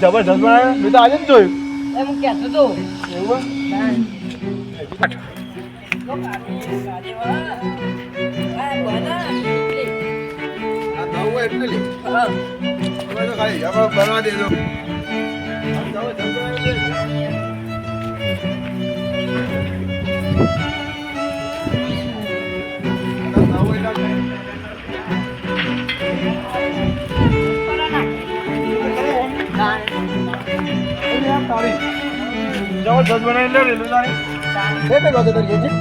જબરજસ્ત બનાવે મેં તો આજે જ જોયું એમ કહેતો તો એવું બનવા દેજો જબરજસ્ત બનાવી લે રેલું તારી કેટલે ગયો તો તારી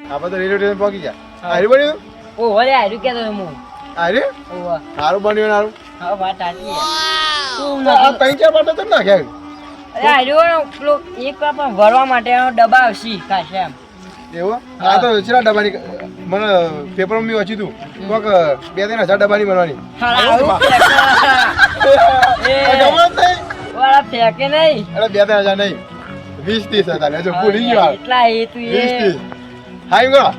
આપણે તો રેલવે સ્ટેશન પહોંચી ગયા હારી બન્યું ઓ વળે હાર્યું કેતો હું હારી ઓવા સારું બન્યું સારું હા વાત આટલી તું આ ત્રણ ચાર પાટા તો નાખ્યા અરે હાર્યો પેલો એક વાર પણ ભરવા માટેનો ડબ્બા આવશે ખાશે એમ એવું આ તો છેલ્લા ડબ્બાની મને પેપરમાં મેં વાંચ્યું હતું કોક 2-3 હજાર ડબ્બાની બનવાની વાળા ફેંકે નહીં અરે 2-3 હજાર નહીં 20-30 હતા જો ભૂલી ગયો એટલા એ તું એ 20-30 હાઈ ગયો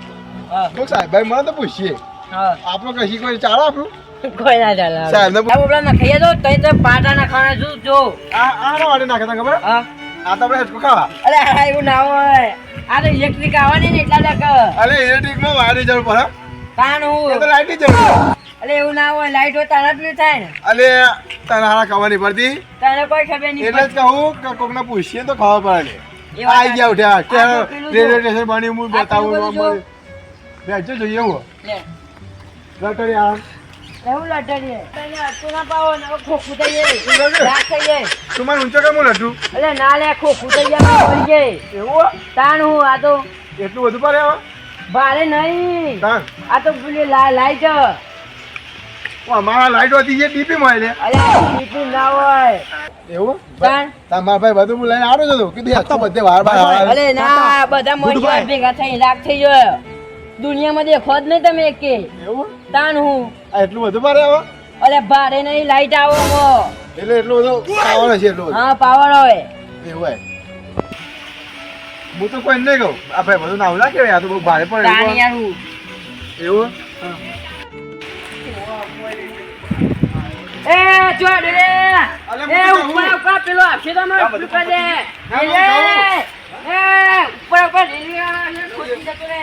કોક સાહેબ ભાઈ મને તો પૂછીએ આપણો કશી કોઈ ચાલો આપણું કોઈ ના ચાલે સાહેબ ને આપણા ના ખાઈએ તો તઈ તો પાટા ના ખાના જો આનો વાડે નાખે તને ખબર હા આ તો આપણે હેચકો ખાવા અરે આ એવું ના હોય આ તો ઇલેક્ટ્રિક આવવાની ને એટલા લક અરે ઇલેક્ટ્રિક માં વાયર જરૂર પડે કાન હું એ તો લાઈટ ની જરૂર અરે એવું ના હોય લાઈટ હોય તારા જ થાય ને અલે તને હારા ખબર નહીં પડતી તને કોઈ ખબર નહીં એટલે જ કહું કે કોકને પૂછીએ તો ખબર પડે આઈ ગયા ઉઠ્યા કે રેલવે સ્ટેશન બની હું બતાવું બેજો જોઈએ હું લટરી આ એવું લટરીએ તને અટકો ના પાવો ને ખોખું થઈ જાય રાખ થઈ જાય તું મને ઊંચો કેમ લટું અલે ના લે ખોખું થઈ જાય મરી જાય એવું તાણ હું આ તો એટલું બધું પડે હવે ભારે નહીં તાણ આ તો પેલી લાઈટ અમારા લાઈટ હતી જે ડીપી માં લે અલે ડીપી ના હોય એવું તાણ તમારા ભાઈ બધું લઈને આવ્યો છો કીધું આ બધે વાર બાર અલે ના બધા મળી ભેગા થઈ રાખ થઈ જાય દુનિયામાં દેખો જ નહીં તમે એકે એવું તાણ હું આ એટલું બધું મારે હવે અરે ભારે નહીં લાઈટ આવો એટલે એટલું બધું પાવર છે એટલું હા પાવર હોય એવું હોય હું તો કોઈ નહીં કહું આ ભાઈ બધું નાવ ના કહેવાય આ તો બહુ ભારે પડે તાણ યાર હું એવું એ જોડ રે એ ઉપર ઉપર પેલો આપશે તો મને પેલું કરી દે ઉપર ઉપર રેલવે વાળા ખોટી જતો રે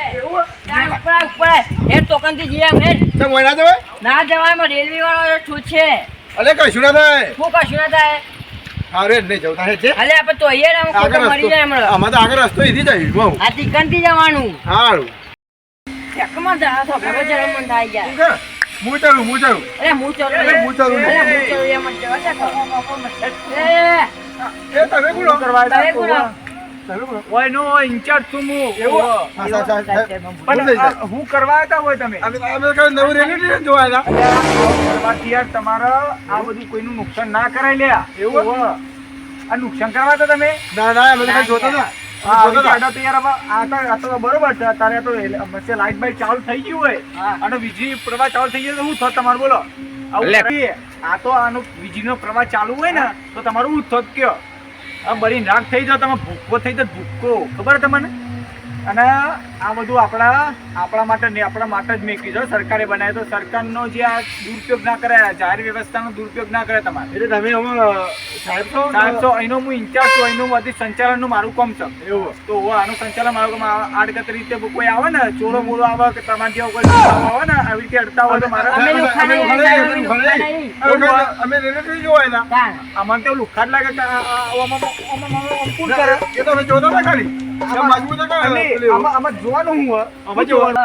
ઉપર ઉપર હે ટોકન થી જીયા મે તો મોય ના જવાય ના જવાય માં રેલવે વાળો છૂટ છે અલે કશું ના થાય હું કશું ના થાય અરે નહીં જવતા હે છે અલે આપણે તો અહીંયા ને ખોટો મરી જાય હમણાં આમાં તો આગળ રસ્તો ઈથી જાય બહુ આ તિકન થી જવાનું સારું એકમાં જા તો ઘરે જરા મન થાય ગયા હું ચાલું અરે હું ચાલું અરે હું ચાલું એ મન જવા એ તમે કોણ કરવા તારે કોણ ઓય નો ઇન્ચાર્જ છું હું એવું પણ હું કરવા આવ્યા હોય તમે અમે કઈ નવું રેલવે જોવાના કરવાથી યાર તમારે આ બધું કોઈનું નુકસાન ના કરાય લે એવું આ નુકસાન કરવા તો તમે ના ના અમે કઈ જોતા ના આ તો બરોબર છે તારે તો વચ્ચે લાઈટ બાઈટ ચાલુ થઈ ગયું હોય અને વીજળી પ્રવાહ ચાલુ થઈ ગયો તો શું થત તમારું બોલો આ તો આનો વીજળીનો પ્રવાહ ચાલુ હોય ને તો તમારું શું થત કયો આ બરી રાખ થઈ જાવ તમે ભૂક્કો થઈ જાવ ભૂક્કો ખબર તમને અને આ બધું આપણા માટે જ મેં કીધું સરકારે બનાવ્યો તો સરકારનો જે આ દુરુપયોગ ના કરે જાહેર વ્યવસ્થાનો દુરુપયોગ ના કરે તમારે એટલે તમે સાહેબ છો અહીંનો હું ઇન્ચાર્જ છું અહીંનું બધી સંચાલનનું મારું કામ છે એવું તો આનું સંચાલન મારું કામ આડકત રીતે કોઈ આવે ને ચોરો મોરો આવે કે તમારે જેવો કોઈ આવે ને આવી રીતે અડતા હોય તો મારે અમે રેલવે જોવાય આમાં તો લુખાડ લાગે કે એ તો અમે જોતા ના ખાલી મજબૂત આમાં જોવાનું હું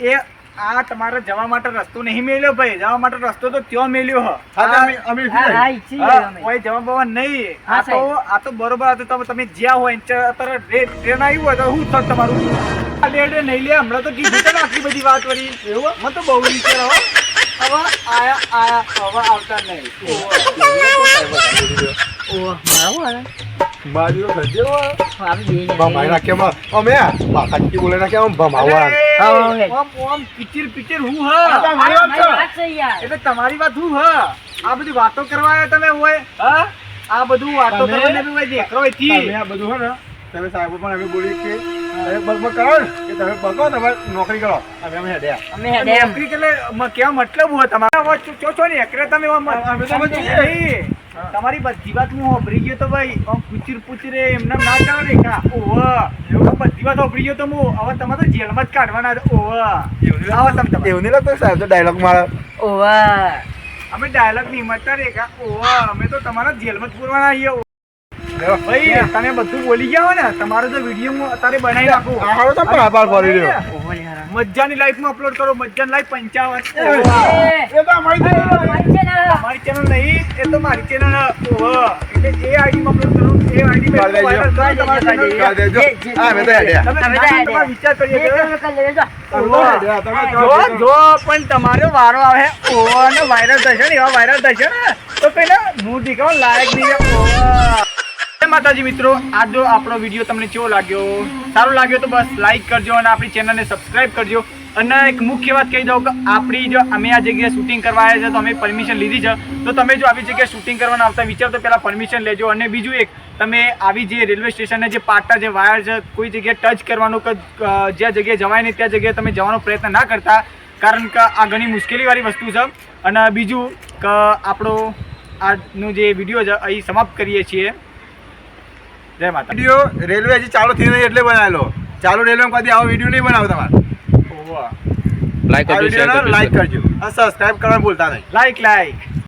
એ આ તમારે જવા માટે રસ્તો નહીં મેલ્યો ભાઈ, જવા માટે રસ્તો તો ત્યાં મેલ્યો હ. હા તો અમે હા, ઈચ્છી ગયો અમે. કોઈ જવા બવા નહીં. હા, આ તો બરોબર હતું. તમે જ્યાં હોય ને અત્યારે ટ્રેન આવી હોય તો શું થત તમારું? આ લેડે નહીં લે, હમણાં તો કીધું છે ને આટલી બધી વાત વળી. એવું મને તો બહુ રીત છે હો. હવે આયા હવે આવતા નહીં. ઓહ, મારો વાળા. બાજુ ખજે આપણે બે જણા. ભમાઈ નાખે અમે બાકાજી બોલે નાખે આમ ભમાવા અરે, ઓમ પિચર હું હ. મારી વાત છે. મારી વાત છે યાર. એટલે તમારી વાત હું હ. આ બધી વાતો કરવા આવ્યા તમે હોય હા? આ બધું વાતો તમે- કરવાને બી હોય દેખરો હતી. તમે આ બધું હે ને તમે સાહેબ પણ અમે બોલી કે તમે બગબગ કરો ને કે તમે બગો તમારે નોકરી કરો અમે હેડ્યા અમે હેડે એમ. નોકરી એટલે કેવા મતલબ હોય તમારા છો ને એકરે તમે અમે તો બધું નહીં. તમારી બધી વાત હું હોભરી ગયો તો ભાઈ આમ પૂછીરે એમને ના ચાલે ને કા ઓહ એવું બધી વાત હોભરી ગયો તો હું હવે તમે તો જેલમાં જ કાઢવાના ઓહ આવો તમે એવું નહીં લાગતું સાહેબ તો ડાયલોગ મારે ઓવા. અમે ડાયલોગ ની હિંમત રે કા ઓહ અમે તો તમારા જેલમાં જ પૂરવાના આવીએ ભાઈ તમે બધું બોલી ગયા હો ને તમારો તો વિડીયો હું અત્યારે બનાવી નાખું હારો તો પાર ફરી રહ્યો ઓહો ને હારા. મજાની લાઈફમાં અપલોડ કરો મજાની લાઈફ 55 એ તો અમારી મારી છે ને. મારી ચેનલ નહીં એ તો મારી ચેનલ એટલે એ આઈડી માં અપલોડ કરું એ આઈડી કરી દેજો. વાયરલ કરો તમારી channel. કરી દેજો. હા, અમે તો હેડ્યા. તમે અમે તો તમારો હેડ્યા. વિચાર કરીએ એક કે તમે કરી લેજો. જો પણ તમારો વારો આવે ઓવા ને વાયરલ થશે ને એવા વાયરલ થશે ને તો પેલા હું દેખાવ લાયક નહીં ઓવા. જય માતાજી મિત્રો, આજનો આપણો વિડીયો તમને કેવો લાગ્યો? સારો લાગ્યો તો બસ લાઈક કરજો અને આપણી ચેનલને સબસ્ક્રાઇબ કરજો. અને એક મુખ્ય વાત કહી દઉં કે આપણી જો અમે આ જગ્યાએ શૂટિંગ કરવા આવ્યા છે તો અમે પરમિશન લીધી છે. તો તમે જો આવી જગ્યાએ શૂટિંગ કરવાના આવતા વિચારો તો પહેલાં પરમિશન લેજો. અને બીજું એક તમે આવી જે રેલવે સ્ટેશનને જે પાટા જે વાયર છે કોઈ જગ્યાએ ટચ કરવાનું કે જ્યાં જગ્યાએ જવાય નહીં ત્યાં જગ્યાએ તમે જવાનો પ્રયત્ન ના કરતા, કારણ કે આ ઘણી મુશ્કેલીવાળી વસ્તુ છે. અને બીજું કે આપણો આજનો જે વિડીયો છે અહીં સમાપ્ત કરીએ છીએ. જય માતા. વિડીયો રેલવે હજી ચાલુ થઈ નહીં એટલે બનાવેલો. ચાલુ રેલવેમાં કદી આવો વિડીયો નહીં બનાવો તમારે. ઓવા લાઈક કરજો, શેર કરજો. લાઈક કરજો અને સબસ્ક્રાઇબ કરવાનું ભૂલતા નહીં. લાઈક